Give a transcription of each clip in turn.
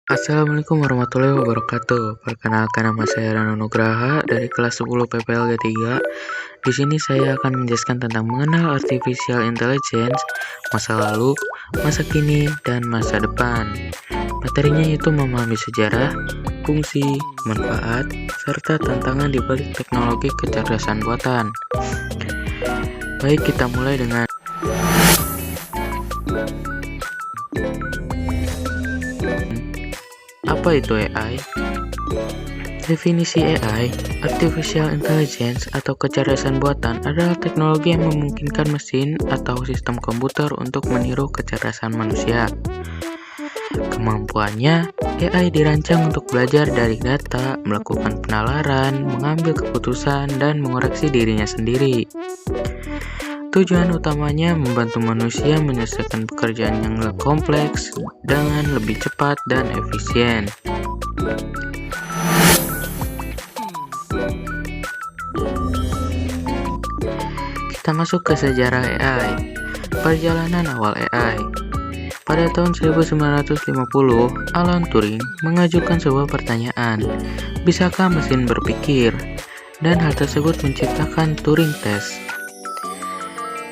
Assalamualaikum warahmatullahi wabarakatuh. Perkenalkan, nama saya Rano Nugraha dari kelas 10 PPLG 3. Di sini saya akan menjelaskan tentang mengenal artificial intelligence, masa lalu, masa kini, dan masa depan. Materinya yaitu memahami sejarah, fungsi, manfaat, serta tantangan di balik teknologi kecerdasan buatan. Baik, kita mulai dengan apa itu AI? Definisi AI, Artificial Intelligence atau kecerdasan buatan adalah teknologi yang memungkinkan mesin atau sistem komputer untuk meniru kecerdasan manusia. Kemampuannya, AI dirancang untuk belajar dari data, melakukan penalaran, mengambil keputusan, dan mengoreksi dirinya sendiri. Tujuan utamanya membantu manusia menyelesaikan pekerjaan yang lebih kompleks dengan lebih cepat dan efisien. Kita masuk ke sejarah AI. Perjalanan awal AI. Pada tahun 1950, Alan Turing mengajukan sebuah pertanyaan, bisakah mesin berpikir? Dan hal tersebut menciptakan Turing Test.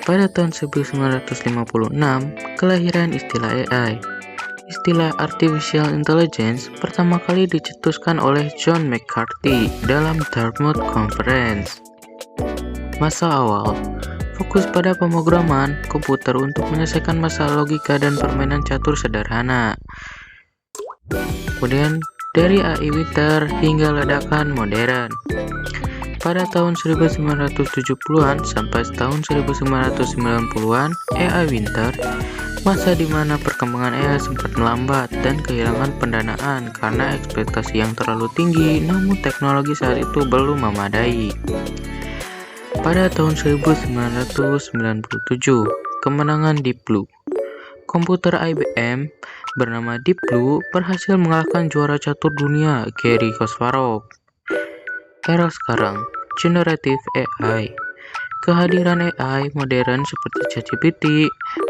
Pada tahun 1956, kelahiran istilah AI. Istilah Artificial Intelligence pertama kali dicetuskan oleh John McCarthy dalam Dartmouth Conference. Masa awal, fokus pada pemrograman komputer untuk menyelesaikan masalah logika dan permainan catur sederhana. Kemudian, dari AI Winter hingga ledakan modern. Pada tahun 1970-an sampai tahun 1990-an, AI Winter, masa di mana perkembangan AI sempat melambat dan kehilangan pendanaan karena ekspektasi yang terlalu tinggi, namun teknologi saat itu belum memadai. Pada tahun 1997, kemenangan Deep Blue. Komputer IBM bernama Deep Blue berhasil mengalahkan juara catur dunia Garry Kasparov. Era sekarang, Generative AI. Kehadiran AI modern seperti ChatGPT,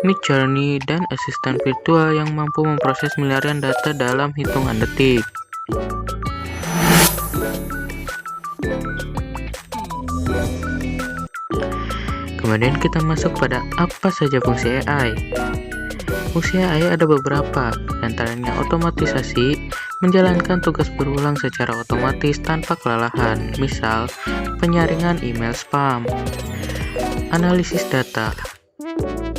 Midjourney, dan asisten virtual yang mampu memproses miliaran data dalam hitungan detik. Kemudian kita masuk pada apa saja fungsi AI. Fungsi AI ada beberapa, antaranya otomatisasi, menjalankan tugas berulang secara otomatis tanpa kelelahan, misal penyaringan email spam. Analisis data,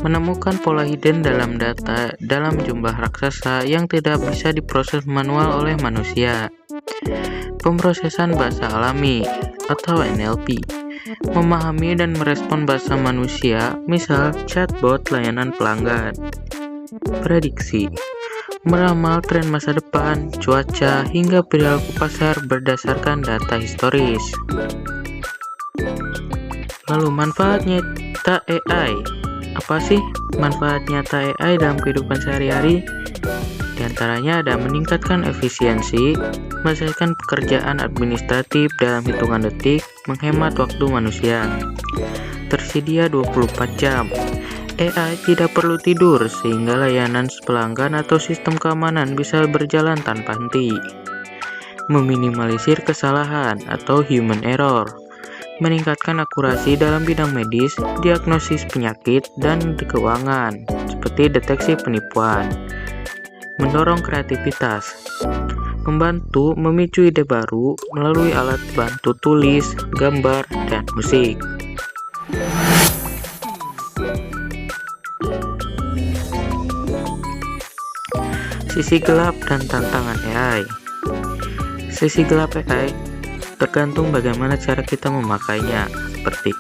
menemukan pola hidden dalam data dalam jumlah raksasa yang tidak bisa diproses manual oleh manusia. Pemrosesan bahasa alami atau NLP, memahami dan merespon bahasa manusia, misal chatbot layanan pelanggan. Prediksi, meramal tren masa depan, cuaca, hingga perilaku pasar berdasarkan data historis. Lalu manfaat nyata AI. Apa sih manfaat nyata AI dalam kehidupan sehari-hari? Di antaranya ada meningkatkan efisiensi, menyelesaikan pekerjaan administratif dalam hitungan detik, menghemat waktu manusia. Tersedia 24 jam. AI tidak perlu tidur sehingga layanan pelanggan atau sistem keamanan bisa berjalan tanpa henti. Meminimalisir kesalahan atau human error. Meningkatkan akurasi dalam bidang medis, diagnosis penyakit, dan keuangan, seperti deteksi penipuan. Mendorong kreativitas. Membantu memicu ide baru melalui alat bantu tulis, gambar, dan musik. Sisi gelap dan tantangan AI. Sisi gelap AI tergantung bagaimana cara kita memakainya, seperti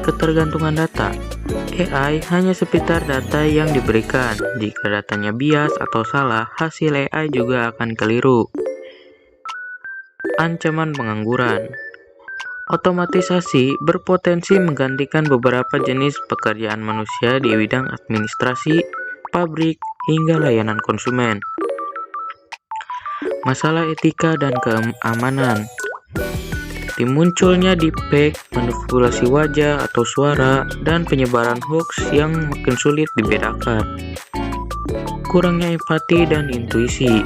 ketergantungan data. AI hanya seputar data yang diberikan. Jika datanya bias atau salah, hasil AI juga akan keliru. Ancaman pengangguran. Otomatisasi berpotensi menggantikan beberapa jenis pekerjaan manusia di bidang administrasi, pabrik, hingga layanan konsumen. Masalah etika dan keamanan. Munculnya deepfake, manipulasi wajah atau suara, dan penyebaran hoax yang makin sulit dibedakan. Kurangnya empati dan intuisi.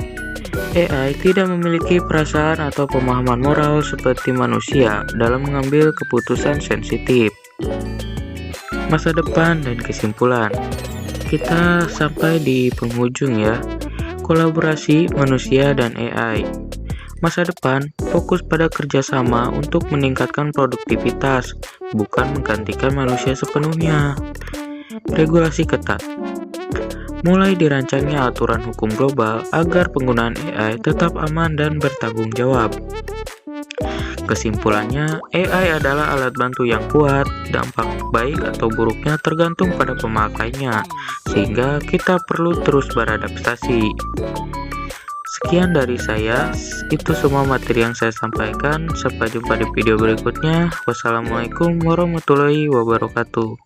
AI tidak memiliki perasaan atau pemahaman moral seperti manusia dalam mengambil keputusan sensitif. Masa depan dan kesimpulan. Kita sampai di penghujung ya. Kolaborasi manusia dan AI. Masa depan fokus pada kerjasama untuk meningkatkan produktivitas, bukan menggantikan manusia sepenuhnya. Regulasi ketat. Mulai dirancangnya aturan hukum global agar penggunaan AI tetap aman dan bertanggung jawab. Kesimpulannya, AI adalah alat bantu yang kuat, dampak baik atau buruknya tergantung pada pemakainya, sehingga kita perlu terus beradaptasi. Sekian dari saya, itu semua materi yang saya sampaikan. Sampai jumpa di video berikutnya. Wassalamualaikum warahmatullahi wabarakatuh.